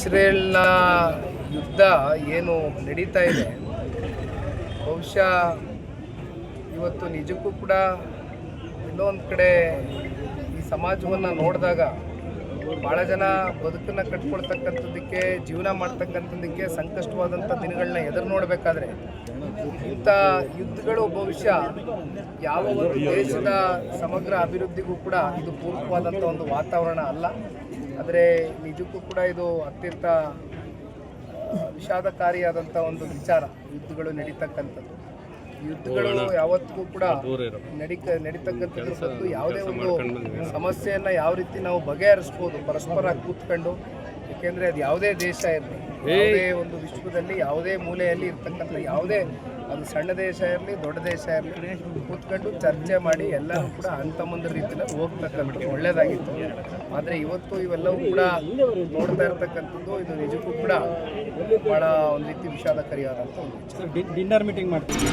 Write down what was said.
ಇಸ್ರೇಲ್ನ ಯುದ್ಧ ಏನು ನಡೀತಾ ಇದೆ, ಬಹುಶಃ ಇವತ್ತು ನಿಜಕ್ಕೂ ಕೂಡ ಎಲ್ಲೋ ಒಂದು ಕಡೆ ಈ ಸಮಾಜವನ್ನು ನೋಡಿದಾಗ ಭಾಳ ಜನ ಬದುಕನ್ನು ಕಟ್ಕೊಳ್ತಕ್ಕಂಥದ್ದಕ್ಕೆ, ಜೀವನ ಮಾಡ್ತಕ್ಕಂಥದ್ದಕ್ಕೆ ಸಂಕಷ್ಟವಾದಂಥ ದಿನಗಳನ್ನ ಎದುರು ನೋಡಬೇಕಾದ್ರೆ ಇಂಥ ಯುದ್ಧಗಳು ಬಹುಶಃ ಯಾವ ಒಂದು ದೇಶದ ಸಮಗ್ರ ಅಭಿವೃದ್ಧಿಗೂ ಕೂಡ ಇದು ಪೂರಕವಾದಂಥ ಒಂದು ವಾತಾವರಣ ಅಲ್ಲ. ಆದರೆ ನಿಜಕ್ಕೂ ಕೂಡ ಇದು ಅತ್ಯಂತ ವಿಷಾದಕಾರಿಯಾದಂಥ ಒಂದು ವಿಚಾರ. ಯುದ್ಧಗಳು ನಡೀತಕ್ಕಂಥದ್ದು, ಯುದ್ಧಗಳು ಯಾವತ್ತಿಗೂ ಕೂಡ ನಡೀತಕ್ಕಂಥದ್ದು ಮತ್ತು ಯಾವುದೇ ಒಂದು ಸಮಸ್ಯೆಯನ್ನು ಯಾವ ರೀತಿ ನಾವು ಬಗೆಹರಿಸ್ಬೋದು ಪರಸ್ಪರ ಕೂತ್ಕೊಂಡು. ಏಕೆಂದರೆ ಅದು ಯಾವುದೇ ದೇಶ ಇರಲಿ, ಯಾವುದೇ ಒಂದು ವಿಶ್ವದಲ್ಲಿ ಯಾವುದೇ ಮೂಲೆಯಲ್ಲಿ ಇರ್ತಕ್ಕಂಥ ಯಾವುದೇ ಅದು ಸಣ್ಣ ದೇಶ ಇರಲಿ ದೊಡ್ಡ ದೇಶ ಇರಲಿ, ಕೂತ್ಕೊಂಡು ಚರ್ಚೆ ಮಾಡಿ ಎಲ್ಲರೂ ಕೂಡ ಅಂತಮಂದ ರೀತಿಯಲ್ಲಿ ಹೋಗ್ತಕ್ಕಂಥದ್ದು ಒಳ್ಳೆಯದಾಗಿತ್ತು. ಆದರೆ ಇವತ್ತು ಇವೆಲ್ಲವೂ ಕೂಡ ನೋಡ್ತಾ ಇರ್ತಕ್ಕಂಥದ್ದು ಇದು ನಿಜಕ್ಕೂ ಕೂಡ ಭಾಳ ಒಂದು ರೀತಿ ವಿಷಾದಕಾರಿಯಾದಂಥ ಒಂದು ಡಿನ್ನರ್ ಮೀಟಿಂಗ್ ಮಾಡ್ತೀವಿ.